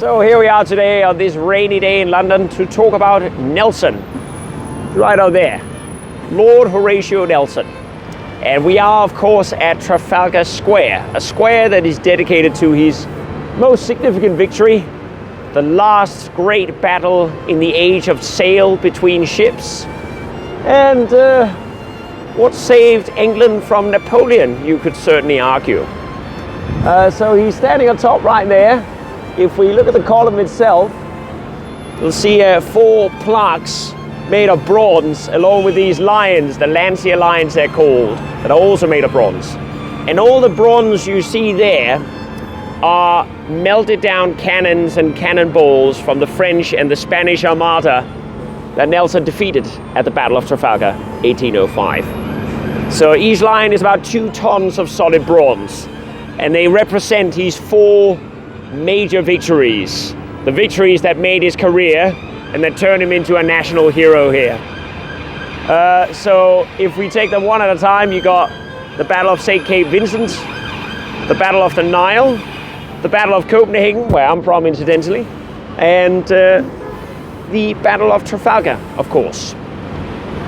So here we are today on this rainy day in London to talk about Nelson. Right out there, Lord Horatio Nelson. And we are of course at Trafalgar Square, a square that is dedicated to his most significant victory, the last great battle in the age of sail between ships, and what saved England from Napoleon, you could certainly argue. So he's standing on top right there. If we look at the column itself, you'll see 4 plaques made of bronze, along with these lions, the Lancier lions they're called, that are also made of bronze. And all the bronze you see there are melted down cannons and cannonballs from the French and the Spanish Armada that Nelson defeated at the Battle of Trafalgar, 1805. So each lion is about 2 tons of solid bronze, and they represent his 4 major victories, the victories that made his career and that turned him into a national hero here. So if we take them one at a time, you got the Battle of St. Cape Vincent, the Battle of the Nile, the Battle of Copenhagen, where I'm from incidentally, and the Battle of Trafalgar, of course.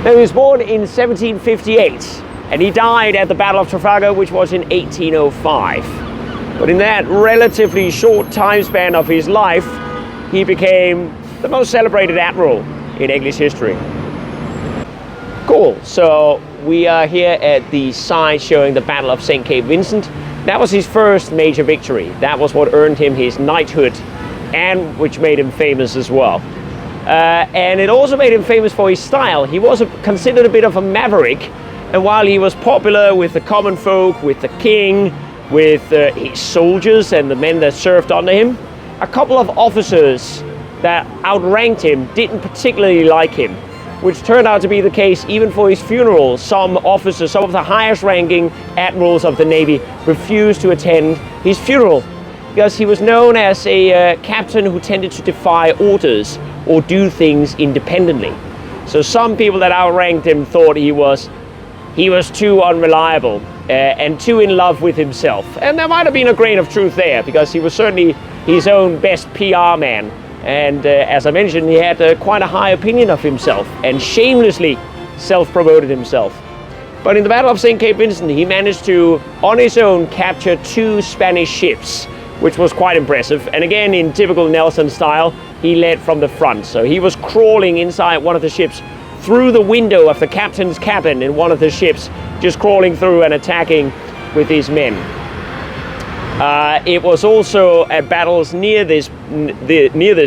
Now, he was born in 1758 and he died at the Battle of Trafalgar, which was in 1805. But in that relatively short time span of his life, he became the most celebrated admiral in English history. Cool, so we are here at the site showing the Battle of St. Cape Vincent. That was his first major victory. That was what earned him his knighthood, and which made him famous as well. And it also made him famous for his style. He was considered a bit of a maverick, and while he was popular with the common folk, with the king, with his soldiers and the men that served under him, a couple of officers that outranked him didn't particularly like him, which turned out to be the case even for his funeral. Some officers, some of the highest ranking admirals of the Navy, refused to attend his funeral because he was known as a captain who tended to defy orders or do things independently. So some people that outranked him thought he was too unreliable and too in love with himself. And there might have been a grain of truth there, because he was certainly his own best PR man. And as I mentioned, he had quite a high opinion of himself and shamelessly self-promoted himself. But in the Battle of St. Cape Vincent, he managed to, on his own, capture 2 Spanish ships, which was quite impressive. And again, in typical Nelson style, he led from the front. So he was crawling inside one of the ships, through the window of the captain's cabin in one of the ships, just crawling through and attacking with his men. It was also at battles near this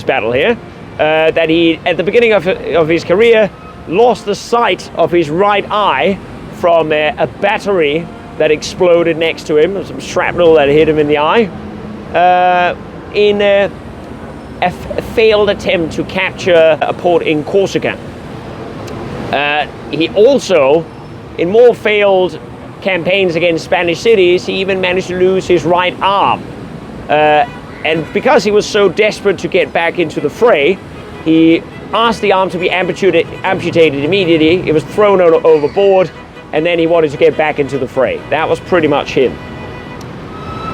battle here that he, at the beginning of his career, lost the sight of his right eye from a battery that exploded next to him, some shrapnel that hit him in the eye, in a failed attempt to capture a port in Corsica. He also, in more failed campaigns against Spanish cities, he even managed to lose his right arm. And because he was so desperate to get back into the fray, he asked the arm to be amputated immediately. It was thrown overboard, and then he wanted to get back into the fray. That was pretty much him.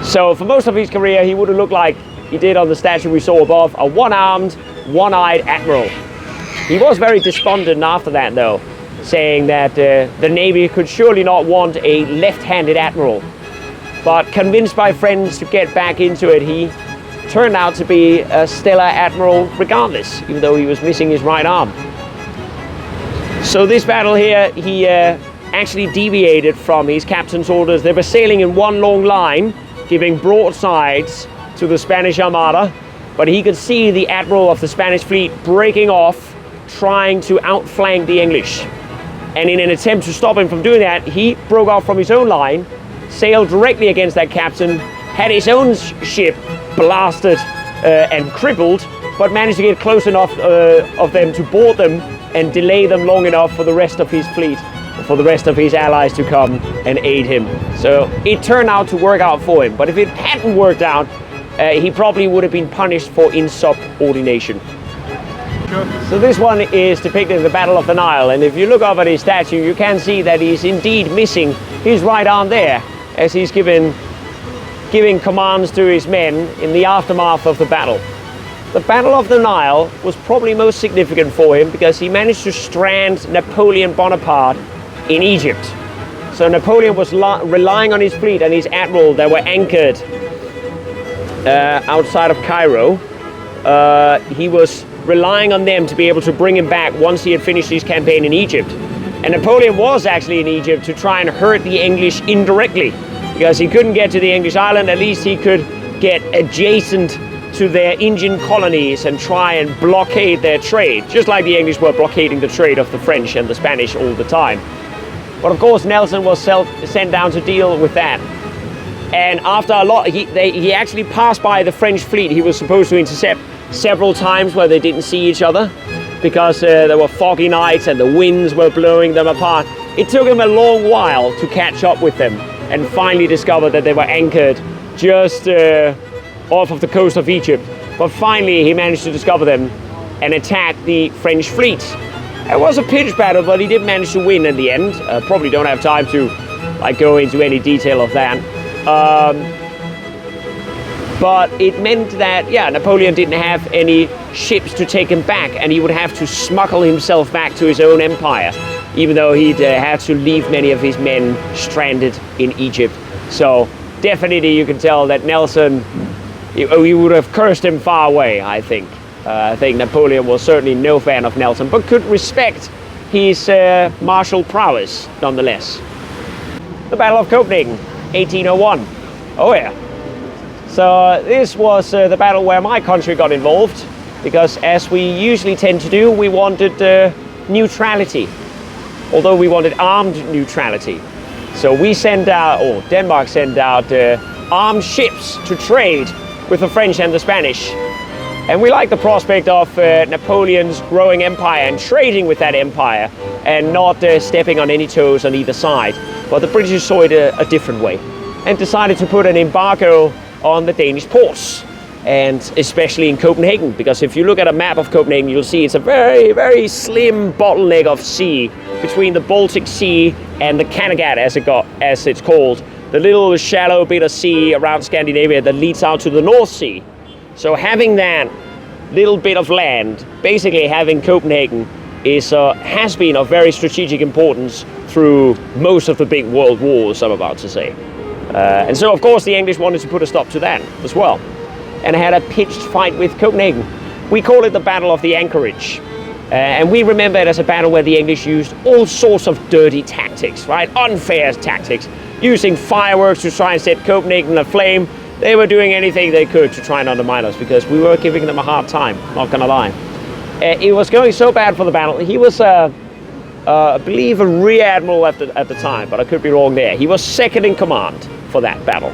So for most of his career, he would have looked like he did on the statue we saw above, a one-armed, one-eyed admiral. He was very despondent after that, though, saying that the Navy could surely not want a left-handed admiral. But convinced by friends to get back into it, he turned out to be a stellar admiral regardless, even though he was missing his right arm. So this battle here, he actually deviated from his captain's orders. They were sailing in one long line, giving broadsides to the Spanish Armada, but he could see the admiral of the Spanish fleet breaking off, trying to outflank the English. And in an attempt to stop him from doing that, he broke off from his own line, sailed directly against that captain, had his own ship blasted and crippled, but managed to get close enough of them to board them and delay them long enough for the rest of his fleet, for the rest of his allies to come and aid him. So it turned out to work out for him. But if it hadn't worked out, he probably would have been punished for insubordination. So this one is depicted in the Battle of the Nile, and if you look up at his statue, you can see that he's indeed missing his right arm there, as he's giving commands to his men in the aftermath of the battle. The Battle of the Nile was probably most significant for him because he managed to strand Napoleon Bonaparte in Egypt. So Napoleon was relying on his fleet and his admiral that were anchored outside of Cairo. He was relying on them to be able to bring him back once he had finished his campaign in Egypt. And Napoleon was actually in Egypt to try and hurt the English indirectly, because he couldn't get to the English island. At least he could get adjacent to their Indian colonies and try and blockade their trade, just like the English were blockading the trade of the French and the Spanish all the time. But of course Nelson was sent down to deal with that. And after a lot, he actually passed by the French fleet he was supposed to intercept several times where they didn't see each other, because there were foggy nights and the winds were blowing them apart. It took him a long while to catch up with them and finally discover that they were anchored just off of the coast of Egypt. But finally he managed to discover them and attack the French fleet. It was a pitched battle, but he did manage to win in the end. Probably don't have time to go into any detail of that. But it meant that, yeah, Napoleon didn't have any ships to take him back, and he would have to smuggle himself back to his own empire, even though he'd had to leave many of his men stranded in Egypt. So definitely you can tell that Nelson, he would have cursed him far away, I think. I think Napoleon was certainly no fan of Nelson, but could respect his martial prowess nonetheless. The Battle of Copenhagen, 1801. Oh yeah. So this was the battle where my country got involved, because as we usually tend to do, we wanted neutrality, although we wanted armed neutrality. So we sent out, or Denmark sent out armed ships to trade with the French and the Spanish. And we liked the prospect of Napoleon's growing empire and trading with that empire and not stepping on any toes on either side. But the British saw it a different way and decided to put an embargo on the Danish ports, and especially in Copenhagen, because if you look at a map of Copenhagen, you'll see it's a very, very slim bottleneck of sea between the Baltic Sea and the Kattegat, as it's called, the little shallow bit of sea around Scandinavia that leads out to the North Sea. So having that little bit of land, basically having Copenhagen, has been of very strategic importance through most of the big world wars, I'm about to say. And so, of course, the English wanted to put a stop to that as well, and had a pitched fight with Copenhagen. We call it the Battle of the Anchorage. And we remember it as a battle where the English used all sorts of dirty tactics, right? Unfair tactics, using fireworks to try and set Copenhagen aflame. They were doing anything they could to try and undermine us, because we were giving them a hard time, not gonna lie. It was going so bad for the battle. He was I believe a rear admiral at the time, but I could be wrong there. He was second in command for that battle.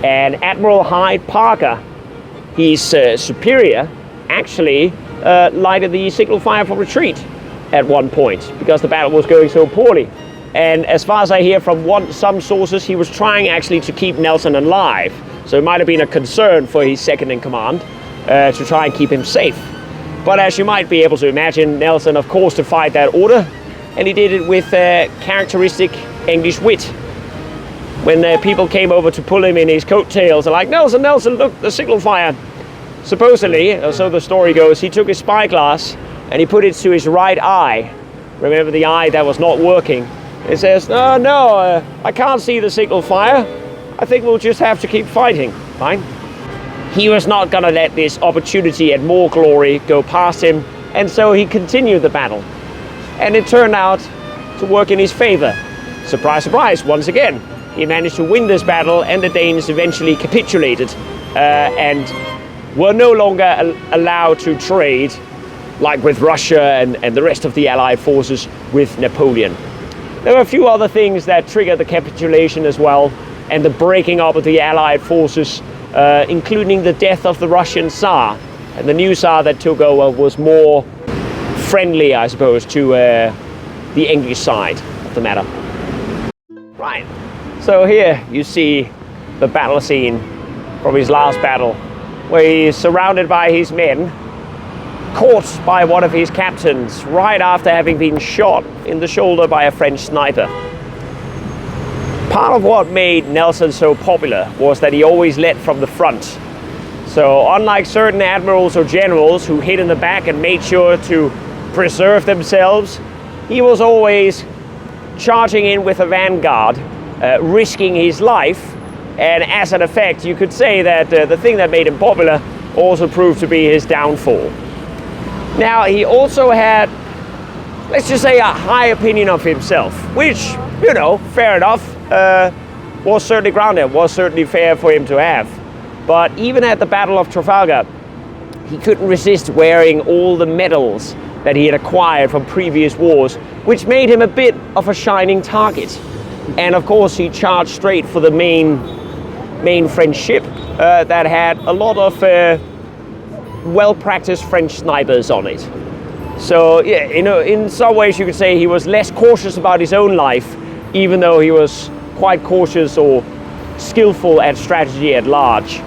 And Admiral Hyde Parker, his superior, actually lighted the signal fire for retreat at one point, because the battle was going so poorly. And as far as I hear from some sources, he was trying actually to keep Nelson alive. So it might have been a concern for his second in command to try and keep him safe. But as you might be able to imagine, Nelson, of course, defied that order, and he did it with characteristic English wit. When people came over to pull him in his coattails, they're like, Nelson, Nelson, look, the signal fire. Supposedly, so the story goes, he took his spyglass and he put it to his right eye. Remember, the eye that was not working. He says, no, I can't see the signal fire. I think we'll just have to keep fighting. Fine. He was not going to let this opportunity at more glory go past him, and so he continued the battle. And it turned out to work in his favor. Surprise, surprise, once again. He managed to win this battle, and the Danes eventually capitulated and were no longer allowed to trade, like with Russia and the rest of the Allied forces, with Napoleon. There were a few other things that triggered the capitulation as well, and the breaking up of the Allied forces, including the death of the Russian Tsar. And the new Tsar that took over was more friendly, I suppose, to the English side of the matter. Right, so here you see the battle scene from his last battle, where he is surrounded by his men, caught by one of his captains right after having been shot in the shoulder by a French sniper. Part of what made Nelson so popular was that he always led from the front. So unlike certain admirals or generals who hid in the back and made sure to preserve themselves, he was always charging in with a vanguard, risking his life, and as an effect you could say that the thing that made him popular also proved to be his downfall. Now he also had, let's just say, a high opinion of himself, which, you know, fair enough, was certainly grounded, was certainly fair for him to have. But even at the Battle of Trafalgar, he couldn't resist wearing all the medals that he had acquired from previous wars, which made him a bit of a shining target. And of course he charged straight for the main French ship that had a lot of well-practiced French snipers on it. So yeah, you know, in some ways you could say he was less cautious about his own life, even though he was quite cautious or skillful at strategy at large.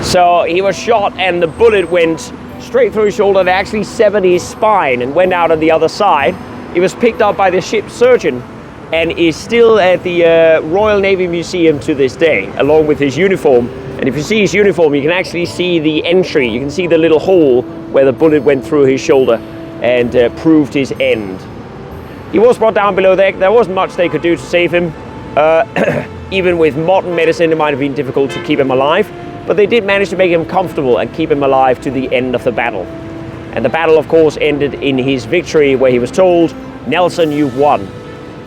So he was shot and the bullet went straight through his shoulder and actually severed his spine and went out on the other side. He was picked up by the ship's surgeon and is still at the Royal Navy Museum to this day, along with his uniform. And if you see his uniform, you can actually see the entry. You can see the little hole where the bullet went through his shoulder and proved his end. He was brought down below deck. There wasn't much they could do to save him. Even with modern medicine, it might have been difficult to keep him alive. But they did manage to make him comfortable and keep him alive to the end of the battle. And the battle, of course, ended in his victory, where he was told, "Nelson, you've won."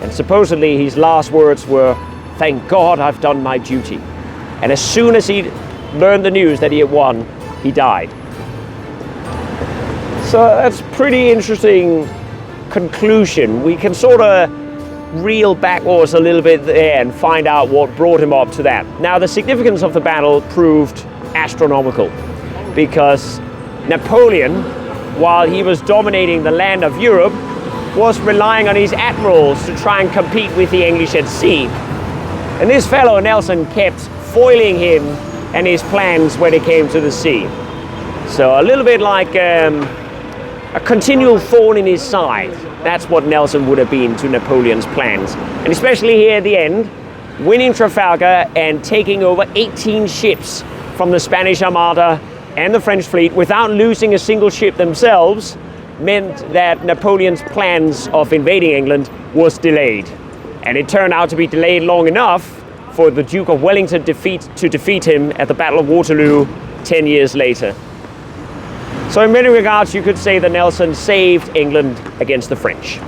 And supposedly his last words were, "Thank God I've done my duty." And as soon as he learned the news that he had won, he died. So that's pretty interesting conclusion. We can sort of reel backwards a little bit there and find out what brought him up to that. Now, the significance of the battle proved astronomical, because Napoleon, while he was dominating the land of Europe, was relying on his admirals to try and compete with the English at sea. And this fellow Nelson kept foiling him and his plans when it came to the sea. So a little bit like a continual thorn in his side. That's what Nelson would have been to Napoleon's plans. And especially here at the end, winning Trafalgar and taking over 18 ships from the Spanish Armada and the French fleet without losing a single ship themselves meant that Napoleon's plans of invading England was delayed. And it turned out to be delayed long enough for the Duke of Wellington to defeat him at the Battle of Waterloo 10 years later. So in many regards, you could say that Nelson saved England against the French.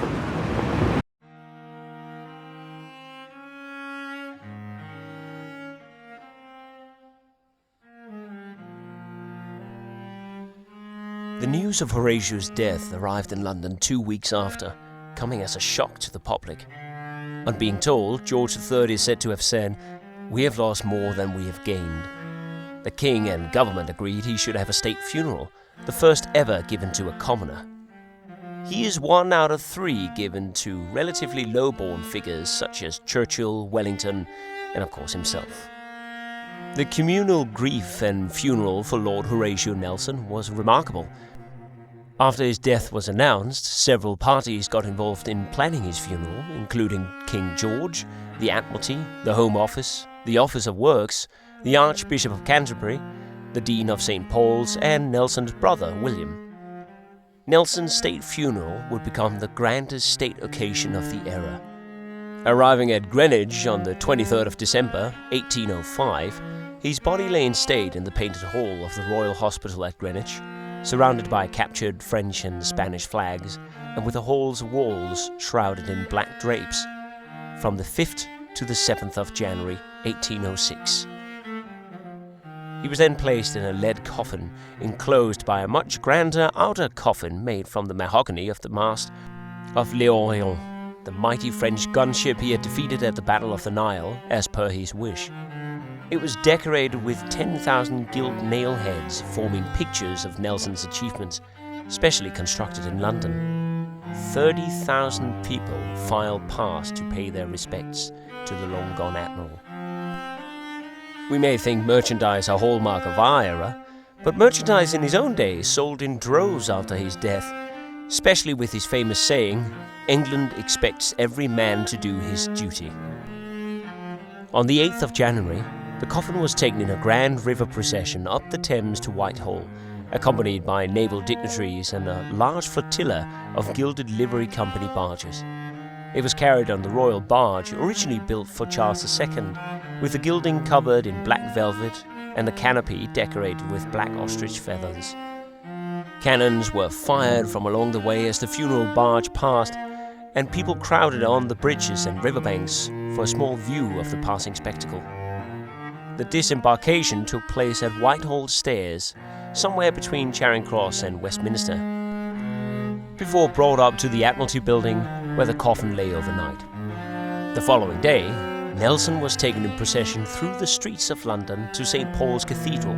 The news of Horatio's death arrived in London 2 weeks after, coming as a shock to the public. On being told, George III is said to have said, "We have lost more than we have gained." The king and government agreed he should have a state funeral, the first ever given to a commoner. He is one out of 3 given to relatively low-born figures such as Churchill, Wellington, and of course himself. The communal grief and funeral for Lord Horatio Nelson was remarkable. After his death was announced, several parties got involved in planning his funeral, including King George, the Admiralty, the Home Office, the Office of Works, the Archbishop of Canterbury, the Dean of St. Paul's, and Nelson's brother, William. Nelson's state funeral would become the grandest state occasion of the era. Arriving at Greenwich on the 23rd of December, 1805, his body lay in state in the Painted Hall of the Royal Hospital at Greenwich, surrounded by captured French and Spanish flags, and with the hall's walls shrouded in black drapes, from the 5th to the 7th of January, 1806. He was then placed in a lead coffin, enclosed by a much grander outer coffin made from the mahogany of the mast of L'Orient, the mighty French gunship he had defeated at the Battle of the Nile, as per his wish. It was decorated with 10,000 gilt nail heads forming pictures of Nelson's achievements, specially constructed in London. 30,000 people filed past to pay their respects to the long-gone admiral. We may think merchandise a hallmark of our era, but merchandise in his own day sold in droves after his death, especially with his famous saying, "England expects every man to do his duty." On the 8th of January, The coffin was taken in a grand river procession up the Thames to Whitehall, accompanied by naval dignitaries and a large flotilla of gilded livery company barges. It was carried on the royal barge, originally built for Charles II, with the gilding covered in black velvet and the canopy decorated with black ostrich feathers. Cannons were fired from along the way as the funeral barge passed, and people crowded on the bridges and riverbanks for a small view of the passing spectacle. The disembarkation took place at Whitehall Stairs, somewhere between Charing Cross and Westminster, before brought up to the Admiralty Building, where the coffin lay overnight. The following day, Nelson was taken in procession through the streets of London to St. Paul's Cathedral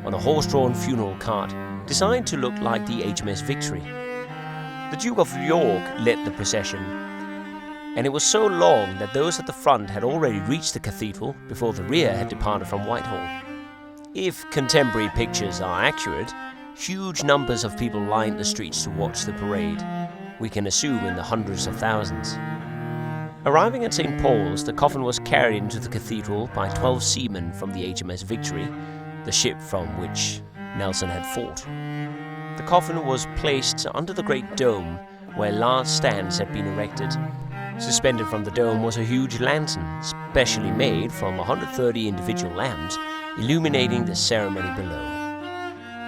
on a horse-drawn funeral cart designed to look like the HMS Victory. The Duke of York led the procession, and it was so long that those at the front had already reached the cathedral before the rear had departed from Whitehall. If contemporary pictures are accurate, huge numbers of people lined the streets to watch the parade. We can assume in the hundreds of thousands. Arriving at St. Paul's, the coffin was carried into the cathedral by 12 seamen from the HMS Victory, the ship from which Nelson had fought. The coffin was placed under the great dome, where large stands had been erected. Suspended from the dome was a huge lantern, specially made from 130 individual lamps, illuminating the ceremony below.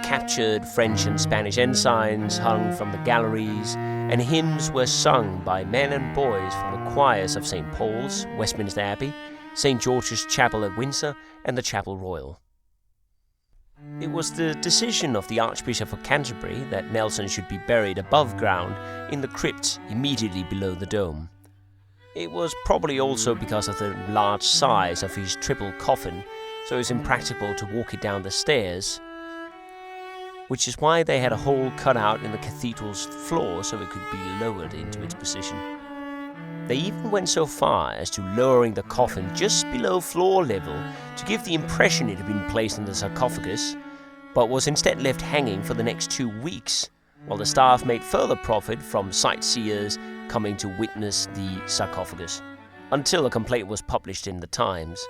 Captured French and Spanish ensigns hung from the galleries, and hymns were sung by men and boys from the choirs of St. Paul's, Westminster Abbey, St. George's Chapel at Windsor, and the Chapel Royal. It was the decision of the Archbishop of Canterbury that Nelson should be buried above ground in the crypt immediately below the dome. It was probably also because of the large size of his triple coffin, so it was impractical to walk it down the stairs, which is why they had a hole cut out in the cathedral's floor so it could be lowered into its position. They even went so far as to lowering the coffin just below floor level to give the impression it had been placed in the sarcophagus, but was instead left hanging for the next 2 weeks, while the staff made further profit from sightseers coming to witness the sarcophagus, until a complaint was published in the Times.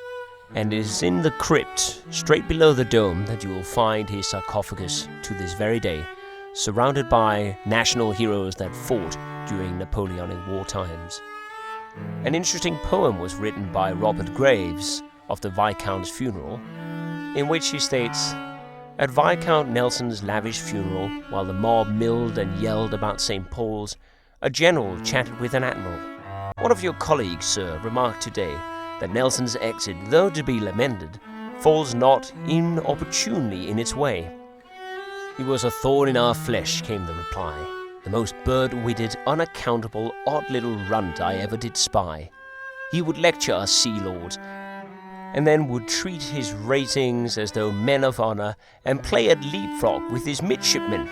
And it is in the crypt, straight below the dome, that you will find his sarcophagus to this very day, surrounded by national heroes that fought during Napoleonic war times. An interesting poem was written by Robert Graves of the Viscount's funeral, in which he states, "At Viscount Nelson's lavish funeral, while the mob milled and yelled about St. Paul's, a general chatted with an admiral. One of your colleagues, sir, remarked today that Nelson's exit, though to be lamented, falls not inopportunely in its way. He was a thorn in our flesh, came the reply. The most bird-witted, unaccountable, odd little runt I ever did spy. He would lecture us sea lords, and then would treat his ratings as though men of honor, and play at leapfrog with his midshipmen."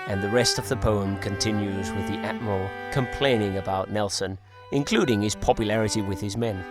And the rest of the poem continues with the admiral complaining about Nelson, including his popularity with his men.